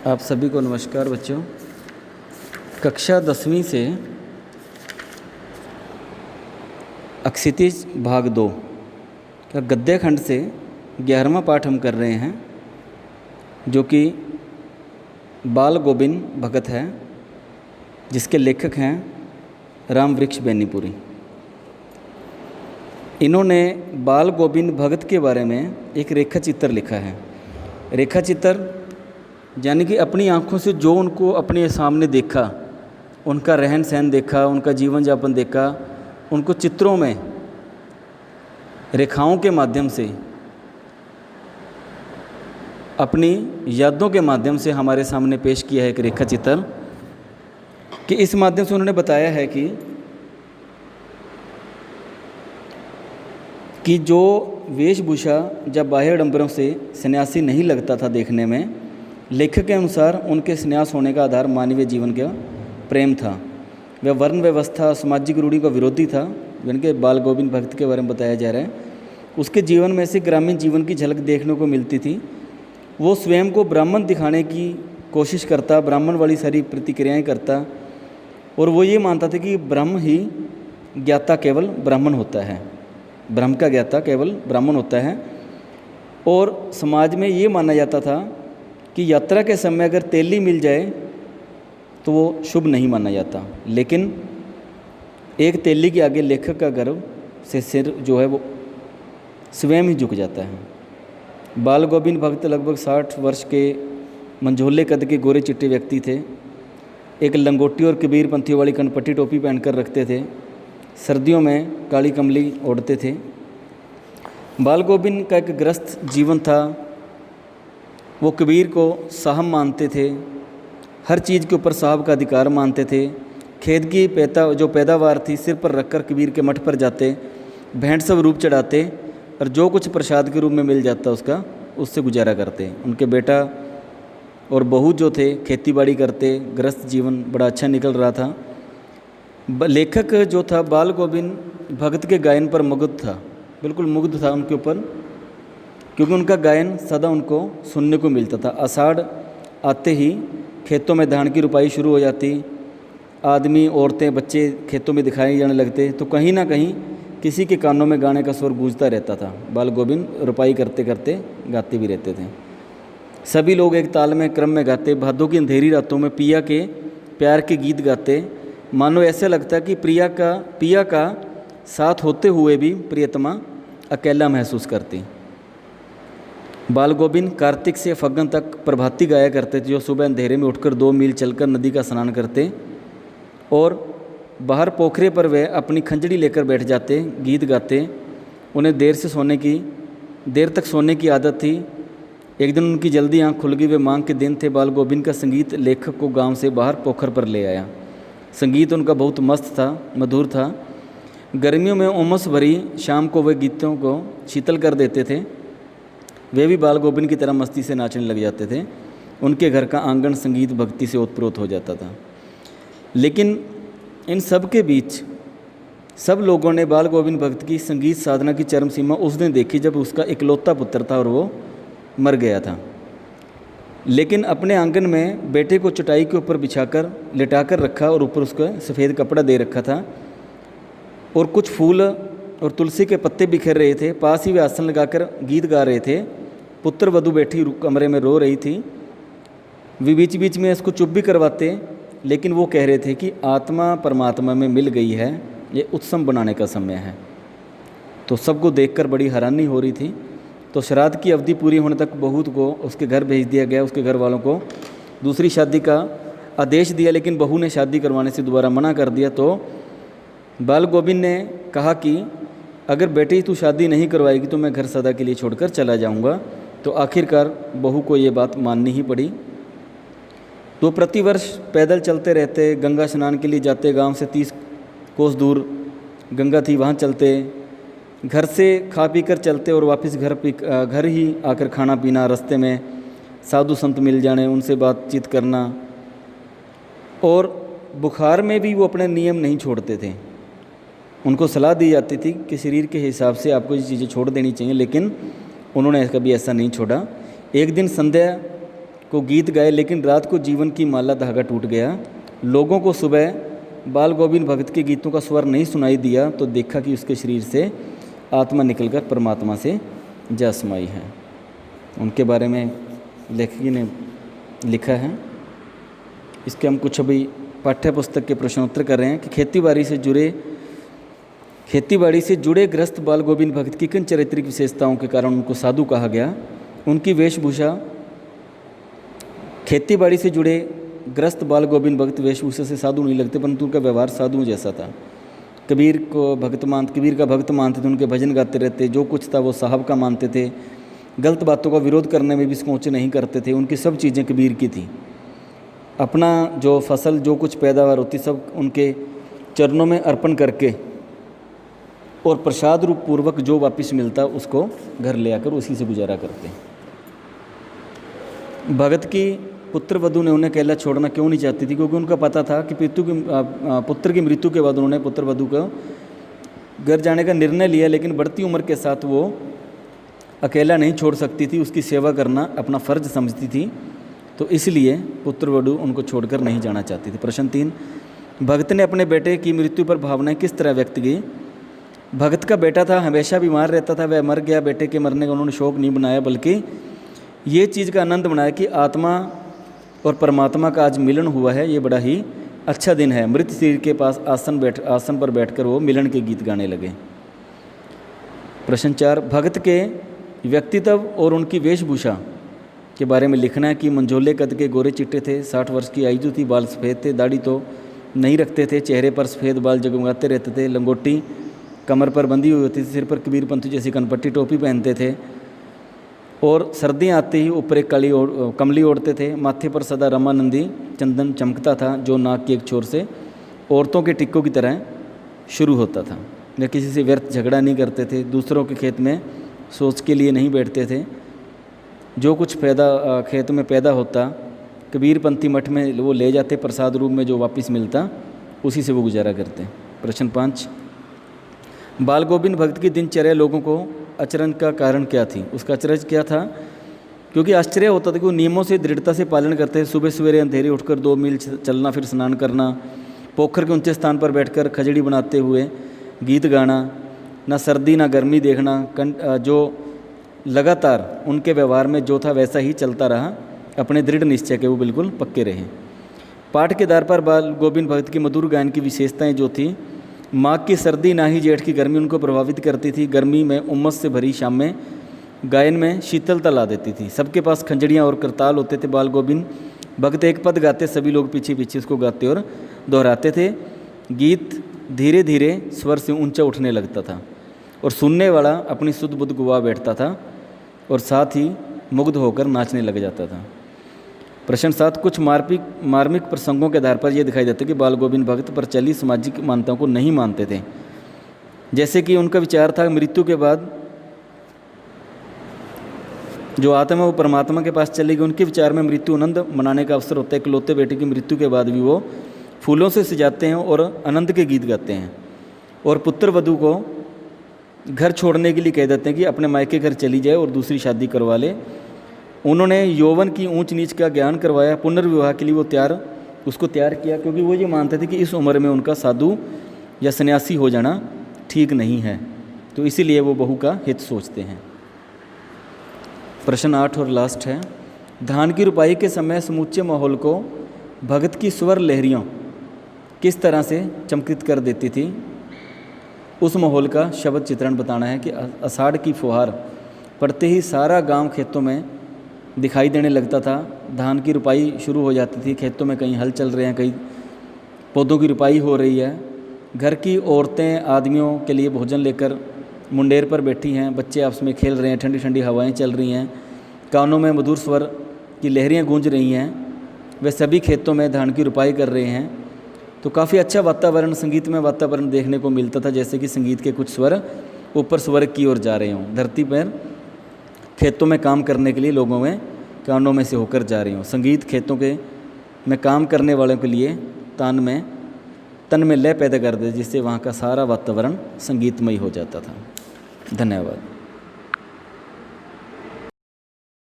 आप सभी को नमस्कार बच्चों। कक्षा 10वीं से अक्षितिज भाग 2 का गद्य खंड से 11वां पाठ हम कर रहे हैं, जो कि बाल गोविंद भगत है, जिसके लेखक हैं राम वृक्ष बेनीपुरी। इन्होंने बाल गोविंद भगत के बारे में एक रेखा चित्र लिखा है। रेखा चित्र यानी कि अपनी आँखों से जो उनको अपने सामने देखा, उनका रहन सहन देखा, उनका जीवन यापन देखा, उनको चित्रों में रेखाओं के माध्यम से, अपनी यादों के माध्यम से हमारे सामने पेश किया है एक रेखा चित्र। कि इस माध्यम से उन्होंने बताया है कि जो वेशभूषा जब बाह्य आडंबरों से सन्यासी नहीं लगता था देखने में, लेखक के अनुसार उनके संन्यास होने का आधार मानवीय जीवन का प्रेम था। वह वर्ण व्यवस्था, सामाजिक रूढ़ी का विरोधी था, जिनके बाल गोविंद भगत के बारे में बताया जा रहा है। उसके जीवन में से ग्रामीण जीवन की झलक देखने को मिलती थी। वो स्वयं को ब्राह्मण दिखाने की कोशिश करता, ब्राह्मण वाली सारी प्रतिक्रियाएं करता, और वो ये मानता था कि ब्रह्म ही ज्ञाता केवल ब्राह्मण होता है, ब्रह्म का ज्ञाता केवल ब्राह्मण होता है। और समाज में ये माना जाता था कि यात्रा के समय अगर तेली मिल जाए तो वो शुभ नहीं माना जाता, लेकिन एक तेली के आगे लेखक का गर्व से सिर जो है वो स्वयं ही झुक जाता है। बाल गोविंद भगत लगभग 60 वर्ष के मंझोले कद के गोरे चिट्टे व्यक्ति थे। एक लंगोटी और कबीर पंथियों वाली कनपट्टी टोपी पहनकर रखते थे। सर्दियों में काली कमली ओढ़ते थे। बाल गोविंद का एक ग्रस्त जीवन था। वो कबीर को साहब मानते थे, हर चीज़ के ऊपर साहब का अधिकार मानते थे। खेत की जो पैदावार थी सिर पर रखकर कबीर के मठ पर जाते, भेंट सब रूप चढ़ाते, और जो कुछ प्रसाद के रूप में मिल जाता उससे गुजारा करते। उनके बेटा और बहू जो थे खेती बाड़ी करते। गृहस्थ जीवन बड़ा अच्छा निकल रहा था। लेखक जो था बाल गोविंद भगत के गायन पर मुग्ध था, बिल्कुल मुग्ध था उनके ऊपर, क्योंकि उनका गायन सदा उनको सुनने को मिलता था। आषाढ़ आते ही खेतों में धान की रुपाई शुरू हो जाती। आदमी, औरतें, बच्चे खेतों में दिखाई जाने लगते, तो कहीं ना कहीं किसी के कानों में गाने का स्वर गूंजता रहता था। बाल गोविंद रुपाई करते करते गाते भी रहते थे। सभी लोग एक ताल में क्रम में गाते। भादों की अंधेरी रातों में पिया के प्यार के गीत गाते। मानो ऐसा लगता कि पिया का साथ होते हुए भी प्रियतमा अकेला महसूस करती। बाल गोविंद कार्तिक से फग्गन तक प्रभाती गाया करते थे, जो सुबह अंधेरे में उठकर 2 मील चलकर नदी का स्नान करते, और बाहर पोखरे पर वे अपनी खंजड़ी लेकर बैठ जाते, गीत गाते। उन्हें देर तक सोने की आदत थी। एक दिन उनकी जल्दी आंख खुल गई। वे मांग के दिन थे। बाल गोविंद का संगीत लेखक को गांव से बाहर पोखर पर ले आया। संगीत उनका बहुत मस्त था, मधुर था। गर्मियों में उमस भरी शाम को वे गीतों को शीतल कर देते थे। वे भी बाल गोविंद की तरह मस्ती से नाचने लग जाते थे। उनके घर का आंगन संगीत भक्ति से ओतप्रोत हो जाता था। लेकिन इन सब के बीच सब लोगों ने बाल गोविंद भगत की संगीत साधना की चरम सीमा उस दिन देखी, जब उसका इकलौता पुत्र था और वो मर गया था। लेकिन अपने आंगन में बेटे को चटाई के ऊपर बिछाकर लिटाकर रखा, और ऊपर उसका सफ़ेद कपड़ा दे रखा था, और कुछ फूल और तुलसी के पत्ते बिखेर रहे थे। पास ही वे आसन लगाकर गीत गा रहे थे। पुत्र वधू बैठी कमरे में रो रही थी। वे बीच बीच में इसको चुप भी करवाते, लेकिन वो कह रहे थे कि आत्मा परमात्मा में मिल गई है, ये उत्सव बनाने का समय है। तो सबको देखकर बड़ी हैरानी हो रही थी। तो श्राद्ध की अवधि पूरी होने तक बहू को उसके घर भेज दिया गया। उसके घर वालों को दूसरी शादी का आदेश दिया, लेकिन बहू ने शादी करवाने से दोबारा मना कर दिया। तो बाल गोविंद ने कहा कि अगर बेटी तू शादी नहीं करवाएगी तो मैं घर सदा के लिए छोड़कर चला जाऊंगा। तो आखिरकार बहू को ये बात माननी ही पड़ी। तो प्रतिवर्ष पैदल चलते रहते, गंगा स्नान के लिए जाते। गांव से 30 कोस दूर गंगा थी, वहाँ चलते। घर से खा पी कर चलते और वापस घर ही आकर खाना पीना। रास्ते में साधु संत मिल जाने, उनसे बातचीत करना। और बुखार में भी वो अपने नियम नहीं छोड़ते थे। उनको सलाह दी जाती थी कि शरीर के हिसाब से आपको ये चीज़ें छोड़ देनी चाहिए, लेकिन उन्होंने कभी ऐसा नहीं छोड़ा। एक दिन संध्या को गीत गाए, लेकिन रात को जीवन की माला धागा टूट गया। लोगों को सुबह बाल गोविंद भगत के गीतों का स्वर नहीं सुनाई दिया तो देखा कि उसके शरीर से आत्मा निकलकर परमात्मा से जा समाई है। उनके बारे में लेखक ने लिखा है। इसके हम कुछ अभी पाठ्य पुस्तक के प्रश्नोत्तर कर रहे हैं कि खेतीबाड़ी से जुड़े गृहस्थ बाल गोविंद भगत की किन चारित्रिक विशेषताओं के कारण उनको साधु कहा गया। उनकी वेशभूषा, खेतीबाड़ी से जुड़े गृहस्थ बाल गोविंद भगत वेशभूषा से साधु नहीं लगते, परंतु उनका व्यवहार साधुओं जैसा था। कबीर का भक्त मानते थे, उनके भजन गाते रहते, जो कुछ था वो साहब का मानते थे, गलत बातों का विरोध करने में भी संकोच नहीं करते थे। उनकी सब चीज़ें कबीर की थी। अपना जो फसल, जो कुछ पैदावार होती, सब उनके चरणों में अर्पण करके और प्रसाद रूप पूर्वक जो वापस मिलता उसको घर ले आकर उसी से गुजारा करते। भगत की पुत्र वधू ने उन्हें अकेला छोड़ना क्यों नहीं चाहती थी, क्योंकि उनका पता था कि पुत्र की मृत्यु के बाद उन्होंने पुत्र वधू को घर जाने का निर्णय लिया, लेकिन बढ़ती उम्र के साथ वो अकेला नहीं छोड़ सकती थी, उसकी सेवा करना अपना फ़र्ज समझती थी, तो इसलिए पुत्र वधू उनको छोड़कर नहीं जाना चाहती थी। प्रश्न 3, भगत ने अपने बेटे की मृत्यु पर भावनाएं किस तरह व्यक्त की। भगत का बेटा था, हमेशा बीमार रहता था, वह मर गया। बेटे के मरने का उन्होंने शोक नहीं बनाया, बल्कि ये चीज़ का आनंद बनाया कि आत्मा और परमात्मा का आज मिलन हुआ है, ये बड़ा ही अच्छा दिन है। मृत शरीर के पास आसन पर बैठकर वो मिलन के गीत गाने लगे। प्रश्न 4, भगत के व्यक्तित्व और उनकी वेशभूषा के बारे में लिखना है कि मंझोले कद के, गोरे चिट्टे थे, 60 वर्ष की आयु थी, बाल सफ़ेद थे, दाढ़ी तो नहीं रखते थे, चेहरे पर सफ़ेद बाल जगमगाते रहते थे, लंगोटी कमर पर बंधी हुई होती थी, सिर पर कबीर पंथी जैसी कनपट्टी टोपी पहनते थे और सर्दियाँ आते ही ऊपर एक कमली ओढ़ते थे। माथे पर सदा रमानंदी चंदन चमकता था, जो नाक की एक छोर से औरतों के टिक्कों की तरह शुरू होता था। वे किसी से व्यर्थ झगड़ा नहीं करते थे, दूसरों के खेत में सोच के लिए नहीं बैठते थे। जो कुछ खेत में पैदा होता कबीर पंथी मठ में वो ले जाते, प्रसाद रूप में जो वापस मिलता उसी से वो गुजारा करते। प्रश्न 5, बाल गोविंद भगत की दिनचर्या लोगों को अचरज का कारण क्या थी। उसका अचरज क्या था, क्योंकि आश्चर्य होता था कि वो नियमों से दृढ़ता से पालन करते हैं। सुबह सवेरे अंधेरे उठकर 2 मील चलना, फिर स्नान करना, पोखर के ऊंचे स्थान पर बैठकर खजड़ी बनाते हुए गीत गाना, ना सर्दी ना गर्मी देखना, जो लगातार उनके व्यवहार में जो था वैसा ही चलता रहा। अपने दृढ़ निश्चय के वो बिल्कुल पक्के रहे। पाठ के आधार पर बाल गोविंद भगत की मधुर गायन की विशेषताएं जो थी, माघ की सर्दी ना ही जेठ की गर्मी उनको प्रभावित करती थी। गर्मी में उमस से भरी शाम में गायन में शीतलता ला देती थी। सबके पास खंजड़ियाँ और करताल होते थे। बाल गोविंद भगत एक पद गाते, सभी लोग पीछे पीछे उसको गाते और दोहराते थे। गीत धीरे धीरे स्वर से ऊंचा उठने लगता था और सुनने वाला अपनी सुध बुध गुआ बैठता था और साथ ही मुग्ध होकर नाचने लग जाता था। प्रश्न 7, कुछ मार्मिक प्रसंगों के आधार पर यह दिखाई देता है कि बाल गोविंद भगत प्रचलित सामाजिक मान्यताओं को नहीं मानते थे। जैसे कि उनका विचार था मृत्यु के बाद जो आत्मा वो परमात्मा के पास चली गई। उनके विचार में मृत्यु आनंद मनाने का अवसर होता है। इकलौते बेटे की मृत्यु के बाद भी वो फूलों से सजाते हैं और आनंद के गीत गाते हैं और पुत्र वधू को घर छोड़ने के लिए कह देते हैं कि अपने मायके घर चली जाए और दूसरी शादी करवा ले। उन्होंने यौवन की ऊंच नीच का ज्ञान करवाया। पुनर्विवाह के लिए वो उसको तैयार किया, क्योंकि वो ये मानते थे कि इस उम्र में उनका साधु या सन्यासी हो जाना ठीक नहीं है, तो इसीलिए वो बहू का हित सोचते हैं। प्रश्न 8 और लास्ट है, धान की रुपाई के समय समूचे माहौल को भगत की स्वर लहरियों किस तरह से चमकित कर देती थी। उस माहौल का शब्द चित्रण बताना है कि आषाढ़ की फुहार पड़ते ही सारा गांव खेतों में दिखाई देने लगता था। धान की रुपाई शुरू हो जाती थी। खेतों में कहीं हल चल रहे हैं, कहीं पौधों की रुपाई हो रही है। घर की औरतें आदमियों के लिए भोजन लेकर मुंडेर पर बैठी हैं। बच्चे आपस में खेल रहे हैं। ठंडी ठंडी हवाएं चल रही हैं। कानों में मधुर स्वर की लहरियाँ गूंज रही हैं। वे सभी खेतों में धान की रुपाई कर रहे हैं। तो काफ़ी अच्छा वातावरण, संगीतमय वातावरण देखने को मिलता था, जैसे कि संगीत के कुछ स्वर ऊपर स्वर्ग की ओर जा रहे हों। धरती पर खेतों में काम करने के लिए लोगों में कानों में से होकर जा रही हों। संगीत खेतों के में काम करने वालों के लिए तन में लय पैदा कर दे, जिससे वहाँ का सारा वातावरण संगीतमय हो जाता था। धन्यवाद।